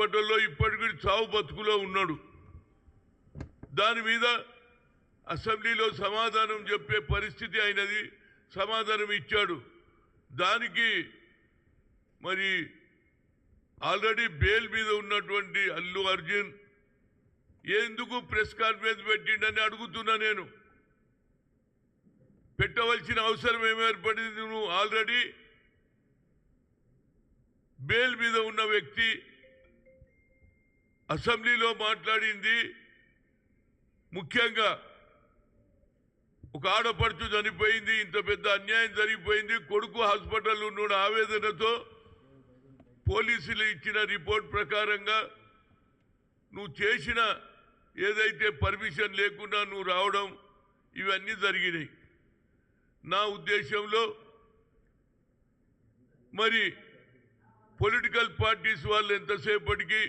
హాస్పిటల్లో ఇప్పటికీ చావు బతుకులో ఉన్నాడు. దాని మీద అసెంబ్లీలో సమాధానం చెప్పే పరిస్థితి అయినది, సమాధానం ఇచ్చాడు. దానికి మరి ఆల్రెడీ బెయిల్ మీద ఉన్నటువంటి అల్లు అర్జున్ ఎందుకు ప్రెస్ కాన్ఫరెన్స్ పెట్టిండని అడుగుతున్నా. నేను పెట్టవలసిన అవసరం ఏమి ఏర్పడింది? నువ్వు ఆల్రెడీ బెయిల్ మీద ఉన్న వ్యక్తి అసెంబ్లీలో మాట్లాడింది ముఖ్యంగా ఒక ఆడపడుచు చనిపోయింది, ఇంత పెద్ద అన్యాయం జరిగిపోయింది, కొడుకు హాస్పిటల్ ఉన్నాడు ఆవేదనతో. పోలీసులు ఇచ్చిన రిపోర్ట్ ప్రకారంగా నువ్వు చేసిన ఏదైతే పర్మిషన్ లేకుండా నువ్వు రావడం ఇవన్నీ జరిగినాయి. నా ఉద్దేశంలో మరి పొలిటికల్ పార్టీస్ వాళ్ళు ఎంతసేపటికి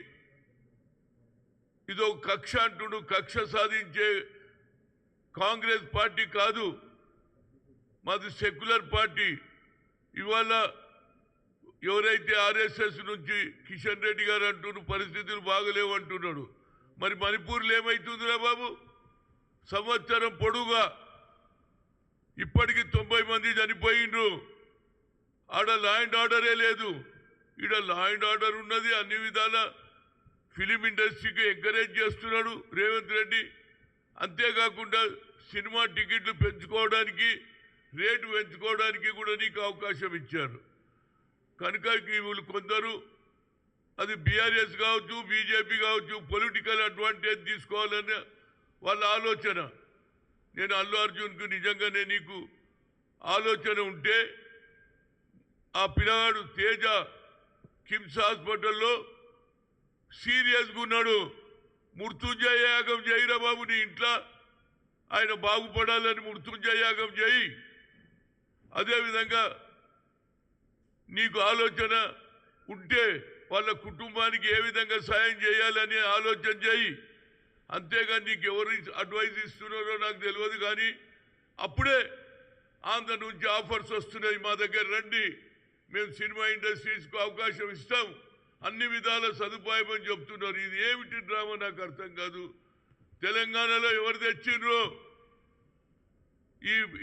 ఇదో కక్ష అంటుడు, కక్ష సాధించే కాంగ్రెస్ పార్టీ కాదు, మాది సెక్యులర్ పార్టీ. ఇవాళ ఎవరైతే ఆర్ఎస్ఎస్ నుంచి కిషన్ రెడ్డి గారు అంటున్నారు పరిస్థితులు బాగలేవు అంటున్నాడు. మరి మణిపూర్లో ఏమవుతుందిరా బాబు? సంవత్సరం పొడుగా ఇప్పటికి 90 మంది చనిపోయిండ్రు. ఆడ లా అండ్ ఆర్డరే లేదు. ఈడ లా అండ్ ఆర్డర్ ఉన్నది. అన్ని విధాల ఫిలిం ఇండస్ట్రీకి ఎంకరేజ్ చేస్తున్నాడు రేవంత్ రెడ్డి. అంతేకాకుండా సినిమా టికెట్లు పెంచుకోవడానికి, రేటు పెంచుకోవడానికి కూడా నీకు అవకాశం ఇచ్చారు. కనుక వీళ్ళు కొందరు, అది బీఆర్ఎస్ కావచ్చు, బీజేపీ కావచ్చు, పొలిటికల్ అడ్వాంటేజ్ తీసుకోవాలనే వాళ్ళ ఆలోచన. నేను అల్లు అర్జున్కు నిజంగానే నీకు ఆలోచన ఉంటే ఆ పిల్లగాడు తేజ కిమ్స్ హాస్పిటల్లో సీరియస్గా ఉన్నాడు. మృత్యుంజయ యాగం చేయిరా బాబు, నీ ఇంట్లో ఆయన బాగుపడాలని మృత్యుంజయ యాగం చేయి. అదేవిధంగా నీకు ఆలోచన ఉంటే వాళ్ళ కుటుంబానికి ఏ విధంగా సాయం చేయాలని ఆలోచన చేయి. అంతేగాని నీకు ఎవరు అడ్వైజ్ ఇస్తున్నారో నాకు తెలియదు. కానీ అప్పుడే ఆంధ్ర నుంచి ఆఫర్స్ వస్తున్నాయి, మా దగ్గర రండి, మేము సినిమా ఇండస్ట్రీస్కు అవకాశం ఇస్తాం, అన్ని విధాల సదుపాయం అని చెప్తున్నారు. ఇది ఏమిటి డ్రామా నాకు అర్థం కాదు. తెలంగాణలో ఎవరు తెచ్చిండ్రు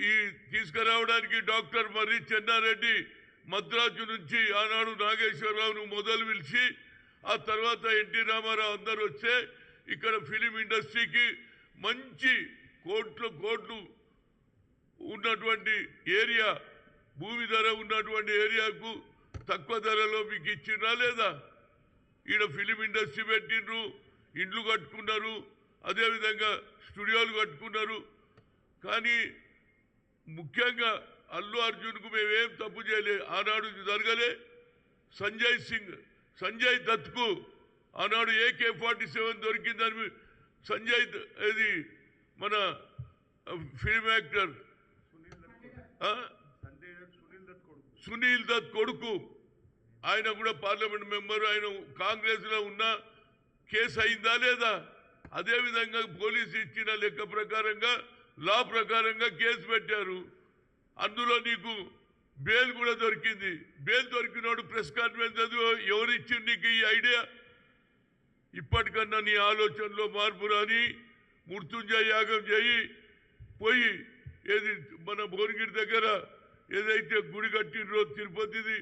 ఈ తీసుకురావడానికి? డాక్టర్ మర్రి చెన్నారెడ్డి మద్రాసు నుంచి ఆనాడు నాగేశ్వరరావును మొదలు పిలిచి ఆ తర్వాత ఎన్టీ రామారావు అందరూ వస్తే ఇక్కడ ఫిలిం ఇండస్ట్రీకి మంచి కోట్లు ఉన్నటువంటి ఏరియా, భూమి ధర ఉన్నటువంటి ఏరియాకు తక్కువ ధరలో మీకు ఇచ్చినా లేదా? ఈడ ఫిలిం ఇండస్ట్రీ పెట్టిండ్రు, ఇండ్లు కట్టుకున్నారు, అదేవిధంగా స్టూడియోలు కట్టుకున్నారు. కానీ ముఖ్యంగా అల్లు అర్జున్కు మేమేం తప్పు చేయలే. ఆనాడు జరగలే. సంజయ్ దత్కు ఆనాడు AK-47 దొరికిందని సంజయ్, ఇది మన ఫిల్మ్ యాక్టర్ సునీల్ దత్ కొడుకు, ఆయన కూడా పార్లమెంట్ మెంబర్, ఆయన కాంగ్రెస్లో ఉన్న కేసు అయిందా లేదా? అదేవిధంగా పోలీసు ఇచ్చిన లెక్క ప్రకారంగా, లా ప్రకారంగా కేసు పెట్టారు. అందులో నీకు బెయిల్ కూడా దొరికింది. బెయిల్ దొరికినోడు ప్రెస్ కాన్ఫరెన్స్ ఎవరిచ్చింది నీకు ఈ ఐడియా? ఇప్పటికన్నా నీ ఆలోచనలో మార్పు రాని, మృత్యుంజయ యాగం చేయి. పోయి ఏది మన భువనగిరి దగ్గర ఏదైతే గుడి కట్టినరో తిరుపతిది,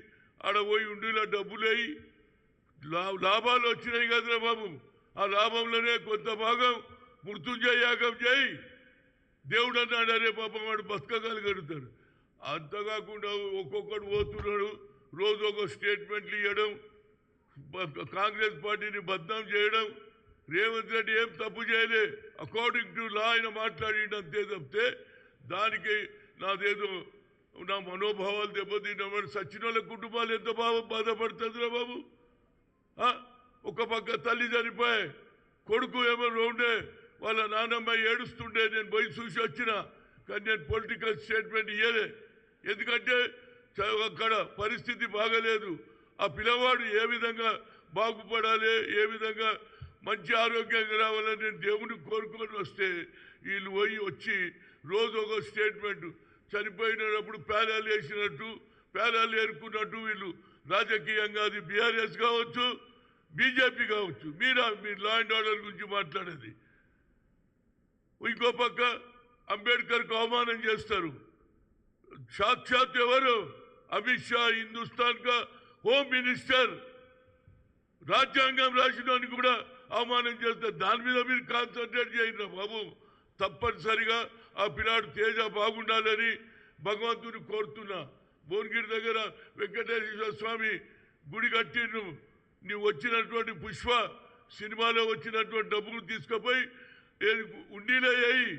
ఆడ పోయి ఉండిలో డబ్బులు వేయి. లాభాలు వచ్చినాయి కదరా బాబు, ఆ లాభంలోనే కొంత భాగం మృత్యుంజయ యాగం చేయి. దేవుడు అన్నాడు, అరే పాపం వాడు బతకగలుగుతాడు. అంతకాకుండా ఒక్కొక్కడు పోతున్నాడు, రోజు ఒక స్టేట్మెంట్లు ఇవ్వడం, కాంగ్రెస్ పార్టీని బద్నాం చేయడం. రేవంత్ రెడ్డి ఏం తప్పు చేయలే, అకార్డింగ్ టు లా ఆయన మాట్లాడిండు అంతే తప్పితే దానికి నాదేదో నా మనోభావాలు దెబ్బతిన్నామని సచిన వాళ్ళ కుటుంబాలు ఎంత బాధపడుతుందిరా బాబు. ఒక పక్క తల్లి చనిపోయి కొడుకు ఏమైనా ఉండే, వాళ్ళ నాన్నమ్మ ఏడుస్తుండే, నేను పోయి చూసి వచ్చిన. కానీ నేను పొలిటికల్ స్టేట్మెంట్ ఇవ్వలే, ఎందుకంటే అక్కడ పరిస్థితి బాగలేదు. ఆ పిల్లవాడు ఏ విధంగా బాగుపడాలి, ఏ విధంగా మంచి ఆరోగ్యంగా రావాలని నేను దేవుని కోరుకొని వస్తే వీళ్ళు వచ్చి రోజు ఒక స్టేట్మెంట్, చనిపోయినప్పుడు పేలాలు వేసినట్టు, పేలాలు ఏరుకున్నట్టు. వీళ్ళు రాజకీయంగా అది బీఆర్ఎస్ కావచ్చు, బీజేపీ కావచ్చు, మీరు లా అండ్ ఆర్డర్ గురించి మాట్లాడేది. ఇంకో పక్క అంబేద్కర్కు అవమానం చేస్తారు. సాక్షాత్ ఎవరు? అమిత్ షా, హిందుస్థాన్ కా హోమ్ మినిస్టర్, రాజ్యాంగం రాసినానికి కూడా అవమానం చేస్తారు. దాని మీద మీరు కాన్సన్ట్రేట్ చేయండి బాబు. తప్పనిసరిగా ఆ పిల్లాడు తేజ బాగుండాలని భగవంతుని కోరుతున్నా. భువనగిరి దగ్గర వెంకటేశ్వర స్వామి గుడి కట్టిండు. నువ్వు వచ్చినటువంటి పుష్ప సినిమాలో వచ్చినటువంటి డబ్బులు తీసుకుపోయి ఉండీలో వేయి,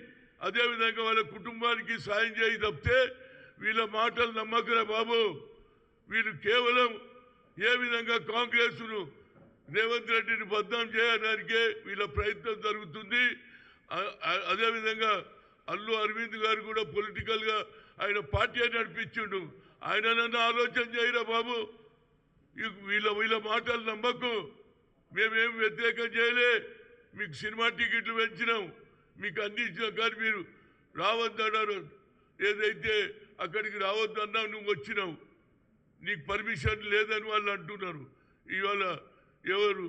అదేవిధంగా వాళ్ళ కుటుంబానికి సాయం చేయి తప్పితే వీళ్ళ మాటలు నమ్మకరా బాబు. వీళ్ళు కేవలం ఏ విధంగా కాంగ్రెస్ను రేవంత్ రెడ్డిని బద్నాం చేయడానికే వీళ్ళ ప్రయత్నం జరుగుతుంది. అదేవిధంగా అల్లు అరవింద్ గారు కూడా పొలిటికల్గా ఆయన పార్టీ నడిపించిండు. ఆయన నన్ను ఆలోచన చేయరా బాబు. వీళ్ళ మాటలు నమ్మకు. మేమేం వ్యతిరేకం చేయలే. మీకు సినిమా టికెట్లు పెంచినాం, మీకు అన్ని ఇచ్చినాం. కానీ మీరు రావద్దన్నారు. ఏదైతే అక్కడికి రావద్దన్నా నువ్వు వచ్చినావు, నీకు పర్మిషన్ లేదని వాళ్ళు అంటున్నారు. ఇవాళ ఎవరు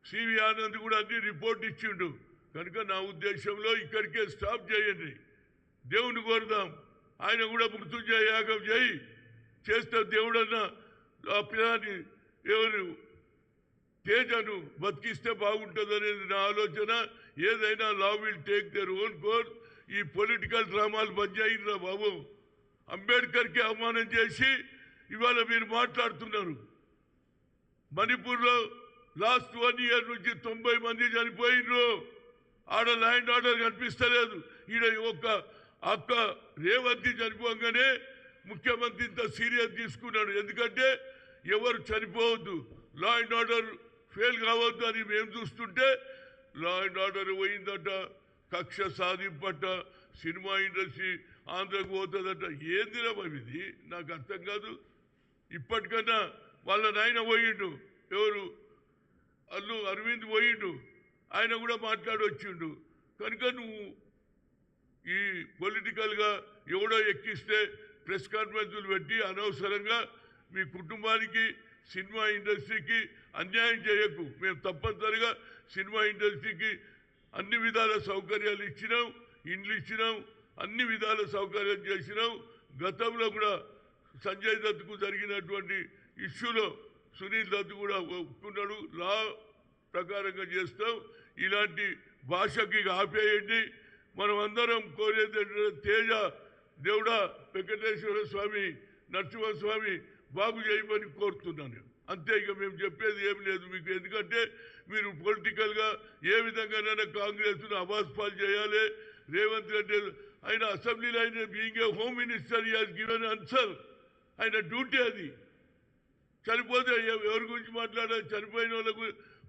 సివి ఆనంద్ కూడా అన్ని రిపోర్ట్ ఇచ్చిండు. కనుక నా ఉద్దేశంలో ఇక్కడికే స్టాప్ చేయండి. దేవుని కోరుదాం. ఆయన కూడా మృత్యుంజయ యాగం చేయి చేస్తే దేవుడన్నా ఆ పిల్లాన్ని ఎవరు తేజను బతికిస్తే బాగుంటుంది అనేది నా ఆలోచన. ఏదైనా law will take their own course. ఈ పొలిటికల్ డ్రామాలు బంద్ చేయండిరా బాబు. అంబేద్కర్కి అవమానం చేసి ఇవాళ మీరు మాట్లాడుతున్నారు. మణిపూర్లో లాస్ట్ 1 year నుంచి 90 మంది చనిపోయినరు. ఆడ ల్యాండ్ ఆర్డర్ కనిపిస్తలేదు. ఈడ ఒక్క అక్క రేవంతి చనిపోగానే ముఖ్యమంత్రి ఇంత సీరియస్ తీసుకున్నాడు. ఎందుకంటే ఎవరు చనిపోవద్దు, లా అండ్ ఆర్డర్ ఫెయిల్ కావద్దు అని మేము చూస్తుంటే లా అండ్ ఆర్డర్ పోయిందట, కక్ష సాధింపట, సినిమా ఇండస్ట్రీ ఆంధ్రకు పోతుందట. ఏందిరా ఇది? నాకు అర్థం కాదు. ఇప్పటికన్నా వాళ్ళ నాయన పోయిండు, ఎవరు అల్లు అరవింద్ పోయిండు, ఆయన కూడా మాట్లాడొచ్చిండు. కనుక నువ్వు ఈ పొలిటికల్గా ఎవడో ఎక్కిస్తే ప్రెస్ కాన్ఫరెన్సులు పెట్టి అనవసరంగా మీ కుటుంబానికి సినిమా ఇండస్ట్రీకి అన్యాయం చేయకు. మేము తప్పనిసరిగా సినిమా ఇండస్ట్రీకి అన్ని విధాల సౌకర్యాలు ఇచ్చినాం, ఇండ్లు ఇచ్చినాం, అన్ని విధాల సౌకర్యాలు చేసినాం. గతంలో కూడా సంజయ్ దత్తుకు జరిగినటువంటి ఇష్యూలో సునీల్ దత్ కూడా ఒప్పుకున్నాడు. లా ప్రకారంగా చేస్తాం. ఇలాంటి భాషకి ఆపేయండి. మనం అందరం కోరేది తేజ దేవుడా వెంకటేశ్వర స్వామి, నరసింహస్వామి బాగు చేయమని కోరుతున్నాను. అంతే. ఇక మేము చెప్పేది ఏం లేదు మీకు. ఎందుకంటే మీరు పొలిటికల్గా ఏ విధంగానైనా కాంగ్రెస్ను అవాస్పాలు చేయాలి. రేవంత్ రెడ్డి ఆయన అసెంబ్లీలో ఆయన being a home minister he has given answer. ఆయన డ్యూటీ అది. చనిపోతే ఎవరి గురించి మాట్లాడాలి? చనిపోయిన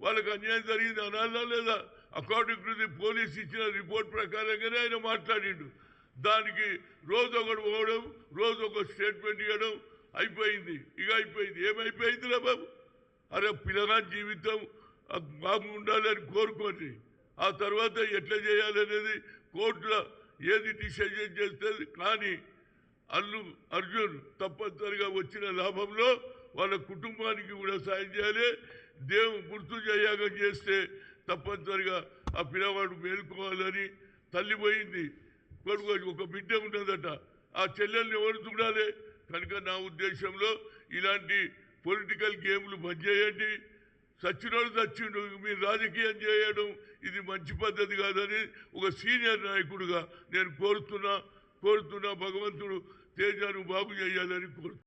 వాళ్ళకు అన్యాయం జరిగింది అనాలా లేదా? అకార్డింగ్ టు ది పోలీస్ ఇచ్చిన రిపోర్ట్ ప్రకారంగానే ఆయన మాట్లాడిండు. దానికి రోజు ఒకటి పోవడం, రోజు ఒక స్టేట్మెంట్ ఇవ్వడం అయిపోయింది. ఇక అయిపోయింది. ఏమైపోయిందిరా బాబు? అరే పిల్లగాని జీవితం బాబు ఉండాలని కోరుకోండి. ఆ తర్వాత ఎట్లా చేయాలనేది కోర్టులో ఏది డిసిజన్ చేస్తుంది. కానీ అల్లు అర్జున్ తప్పనిసరిగా వచ్చిన లాభంలో వాళ్ళ కుటుంబానికి కూడా సాయం చేయాలి. మృత్యుంజయ యాగం చేస్తే తప్పనిసరిగా ఆ పిల్లవాడు మేలుకోవాలని. తల్లి పోయింది, కొడుకు ఒక బిడ్డ ఉన్నదట, ఆ చెల్లెల్ని ఎవరు చూడాలి? కనుక నా ఉద్దేశంలో ఇలాంటి పొలిటికల్ గేమ్లు బంద్ చేయండి. సచ్చినోడు చచ్చిండు, మీరు రాజకీయం చేయడం ఇది మంచి పద్ధతి కాదని ఒక సీనియర్ నాయకుడిగా నేను కోరుతున్నా. భగవంతుడు తేజను బాగు చేయాలని కోరుతున్నా.